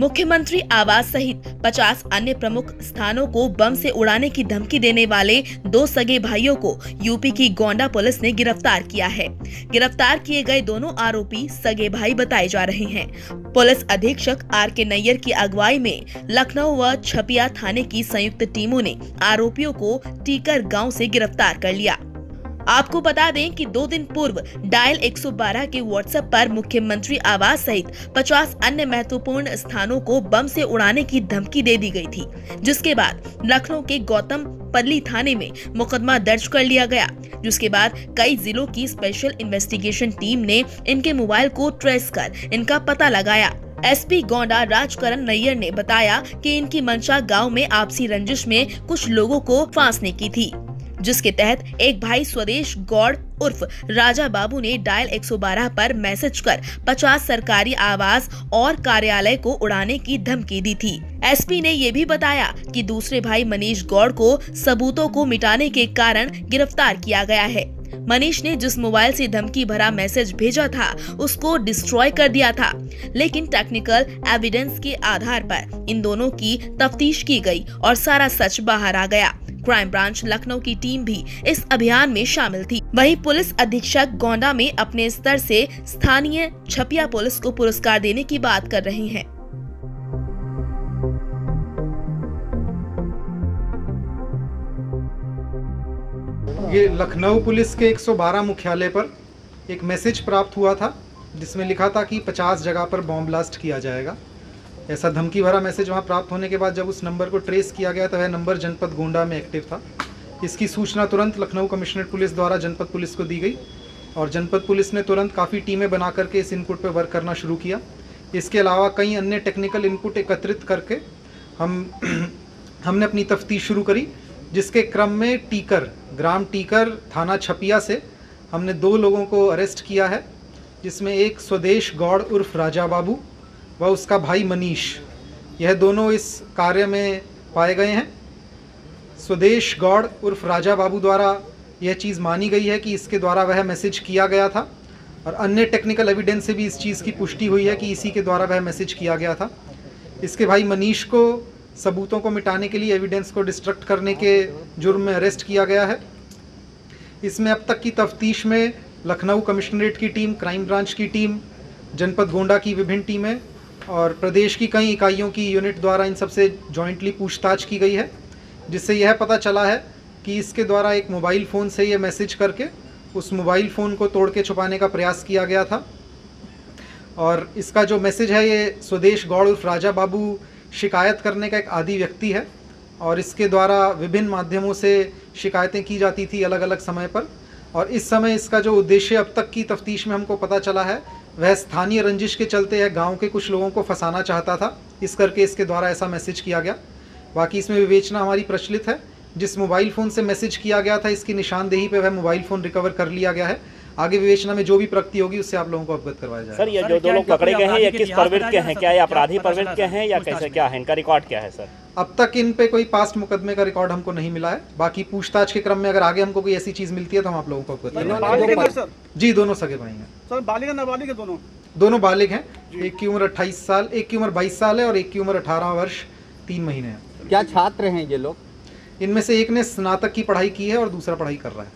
मुख्यमंत्री आवास सहित 50 अन्य प्रमुख स्थानों को बम से उड़ाने की धमकी देने वाले 2 सगे भाइयों को यूपी की गोंडा पुलिस ने गिरफ्तार किया है। गिरफ्तार किए गए दोनों आरोपी सगे भाई बताए जा रहे हैं। पुलिस अधीक्षक R.K. नैयर की अगुवाई में लखनऊ व छपिया थाने की संयुक्त टीमों ने आरोपियों को टीकर गाँव से गिरफ्तार कर लिया। आपको बता दें कि 2 दिन पूर्व डायल 112 के व्हाट्सएप पर मुख्यमंत्री आवास सहित 50 अन्य महत्वपूर्ण स्थानों को बम से उड़ाने की धमकी दे दी गई थी, जिसके बाद लखनऊ के गौतम पल्ली थाने में मुकदमा दर्ज कर लिया गया। जिसके बाद कई जिलों की स्पेशल इन्वेस्टिगेशन टीम ने इनके मोबाइल को ट्रेस कर इनका पता लगाया। एसपी गोंडा राजकरण नैयर ने बताया कि इनकी मंशा गाँव में आपसी रंजिश में कुछ लोगों को फांसने की थी, जिसके तहत एक भाई स्वदेश गौड़ उर्फ राजा बाबू ने डायल 112 पर मैसेज कर 50 सरकारी आवास और कार्यालय को उड़ाने की धमकी दी थी। एसपी ने ये भी बताया कि दूसरे भाई मनीष गौड़ को सबूतों को मिटाने के कारण गिरफ्तार किया गया है। मनीष ने जिस मोबाइल से धमकी भरा मैसेज भेजा था उसको डिस्ट्रॉय कर दिया था, लेकिन टेक्निकल एविडेंस के आधार पर इन दोनों की तफ्तीश की गई और सारा सच बाहर आ गया। क्राइम ब्रांच लखनऊ की टीम भी इस अभियान में शामिल थी। वहीं पुलिस अधीक्षक गोंडा में अपने स्तर से स्थानीय छपिया पुलिस को पुरस्कार देने की बात कर रही हैं। ये लखनऊ पुलिस के 112 मुख्यालय पर एक मैसेज प्राप्त हुआ था, जिसमें लिखा था कि 50 जगह पर बॉम्ब ब्लास्ट किया जाएगा। ऐसा धमकी भरा मैसेज वहाँ प्राप्त होने के बाद जब उस नंबर को ट्रेस किया गया तो वह नंबर जनपद गोंडा में एक्टिव था। इसकी सूचना तुरंत लखनऊ कमिश्नरेट पुलिस द्वारा जनपद पुलिस को दी गई और जनपद पुलिस ने तुरंत काफ़ी टीमें बना करके इस इनपुट पर वर्क करना शुरू किया। इसके अलावा कई अन्य टेक्निकल इनपुट एकत्रित करके हमने अपनी तफ्तीश शुरू करी, जिसके क्रम में ग्राम टीकर थाना छपिया से हमने 2 लोगों को अरेस्ट किया है, जिसमें एक स्वदेश गौड़ उर्फ राजा बाबू व उसका भाई मनीष, यह दोनों इस कार्य में पाए गए हैं। स्वदेश गौड़ उर्फ राजा बाबू द्वारा यह चीज़ मानी गई है कि इसके द्वारा वह मैसेज किया गया था और अन्य टेक्निकल एविडेंस से भी इस चीज़ की पुष्टि हुई है कि इसी के द्वारा वह मैसेज किया गया था। इसके भाई मनीष को सबूतों को मिटाने के लिए एविडेंस को डिस्ट्रक्ट करने के जुर्म में अरेस्ट किया गया है। इसमें अब तक की तफ्तीश में लखनऊ कमिश्नरेट की टीम, क्राइम ब्रांच की टीम, जनपद गोंडा की विभिन्न टीमें और प्रदेश की कई इकाइयों की यूनिट द्वारा इन सबसे जॉइंटली पूछताछ की गई है, जिससे यह पता चला है कि इसके द्वारा एक मोबाइल फ़ोन से यह मैसेज करके उस मोबाइल फ़ोन को तोड़ के छुपाने का प्रयास किया गया था। और इसका जो मैसेज है, ये स्वदेश गौड़ उर्फ राजा बाबू शिकायत करने का एक आदी व्यक्ति है और इसके द्वारा विभिन्न माध्यमों से शिकायतें की जाती थी अलग अलग समय पर। और इस समय इसका जो उद्देश्य अब तक की तफ्तीश में हमको पता चला है, वह स्थानीय रंजिश के चलते है गांव के कुछ लोगों को फंसाना चाहता था, इस करके इसके द्वारा ऐसा मैसेज किया गया। बाकी इसमें विवेचना हमारी प्रचलित है। जिस मोबाइल फ़ोन से मैसेज किया गया था, इसकी निशानदेही पे वह मोबाइल फ़ोन रिकवर कर लिया गया है। आगे विवेचना में जो भी प्रगति होगी उससे आप लोगों को अवगत करवाया जाएगा। सर, ये जो 2 लोग पकड़े गए हैं ये किस प्रवृत्ति के हैं? क्या ये अपराधी प्रवृत्ति के हैं या कैसे, क्या है इनका रिकॉर्ड क्या है सर? अब तक इन पे कोई पास्ट मुकदमे का रिकॉर्ड हमको नहीं मिला है। बाकी पूछताछ के क्रम में अगर आगे हमको कोई ऐसी चीज़ मिलती है तो हम आप लोगों को अवगत करवाएंगे। जी, दोनों सगे भाई हैं सर। बालिग है नाबालिग है? दोनों बालिग हैं। एक की उम्र 28 साल, एक की उम्र 22 साल है और एक की उम्र 18 वर्ष 3 महीने है। क्या छात्र हैं ये लोग? इनमें से एक ने स्नातक की पढ़ाई की है और दूसरा पढ़ाई कर रहा है।